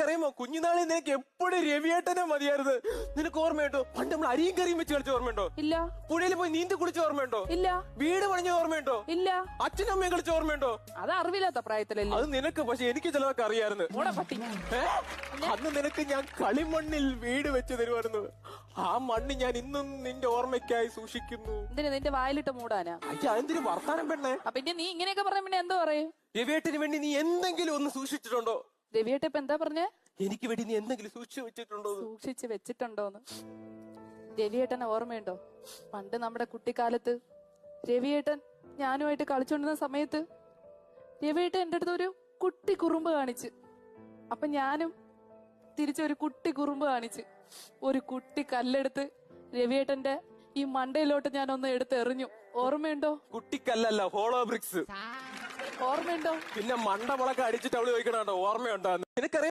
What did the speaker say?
നിനക്കറിയാമോ കുഞ്ഞുനാളിൽ നിനക്ക് എപ്പോഴും രവിയേട്ടനെ മതിയായിരുന്നു. നിനക്ക് ഓർമ്മയുണ്ടോ പണ്ട് നമ്മൾ അരിയും കറിയും വെച്ച് കളിച്ച ഓർമ്മയുണ്ടോ? ഇല്ല. പുഴയിൽ പോയി നീന്തി കുളിച്ച ഓർമ്മയുണ്ടോ? ഇല്ല. വീട് പണിഞ്ഞ ഓർമ്മയുണ്ടോ? ഇല്ല. അച്ഛനും അമ്മയും കളിച്ച ഓർമ്മയുണ്ടോ? അത് അറിവില്ലാത്ത പ്രായത്തിലല്ലേ. അത് നിനക്ക്, പക്ഷെ എനിക്ക് ചിലതൊക്കെ അറിയായിരുന്നു. പട്ടി. അന്ന് നിനക്ക് ഞാൻ കളിമണ്ണിൽ വീട് വെച്ച് തരുമായിരുന്നു. ആ മണ്ണ് ഞാൻ ഇന്നും നിന്റെ ഓർമ്മയ്ക്കായി സൂക്ഷിക്കുന്നു. എന്തിനാ നിന്റെ വായിലിട്ട് മൂടാനാ? അയ്യ അതെന്തിനു വർത്താനം പെണ്ണേ? പിന്നെ നീ ഇങ്ങനെയൊക്കെ പറഞ്ഞ പിന്നെ എന്തോ പറയും? രവിയേട്ടന് വേണ്ടി നീ എന്തെങ്കിലും ഒന്ന് സൂക്ഷിച്ചിട്ടുണ്ടോ? രവിയേട്ട ഇപ്പൊ എന്താ പറഞ്ഞേ? എനിക്ക് വേണ്ടി നീ എന്തെങ്കിലും സൂക്ഷിച്ചു വെച്ചിട്ടുണ്ടോ? സൂക്ഷിച്ച് വെച്ചിട്ടുണ്ടോന്ന്. രവിയേട്ടനെ ഓർമ്മയുണ്ടോ? പണ്ട് നമ്മുടെ കുട്ടിക്കാലത്ത് രവിയേട്ടൻ ഞാനുമായിട്ട് കളിച്ചോണ്ടിരുന്ന സമയത്ത് രവിയേട്ടൻ എന്റെ അടുത്ത് ഒരു കുട്ടി കുറുമ്പ് കാണിച്ച്. അപ്പൊ ഞാനും തിരിച്ചൊരു കുട്ടി കുറുമ്പ് കാണിച്ച് ഒരു കുട്ടി കല്ലെടുത്ത് രവിയേട്ടന്റെ ഈ മണ്ടയിലോട്ട് ഞാൻ ഒന്ന് എടുത്ത് എറിഞ്ഞു. ഓർമ്മയുണ്ടോ? കുട്ടിക്കല്ലല്ല, ഹോളോ ബ്രിക്സ്. ഓർമ്മയുണ്ടോ? പിന്നെ മണ്ടമുളക്കെ അടിച്ചിട്ട് അവള് ചോദിക്കണോ ഓർമ്മയുണ്ടോ? നിനക്കറിയാം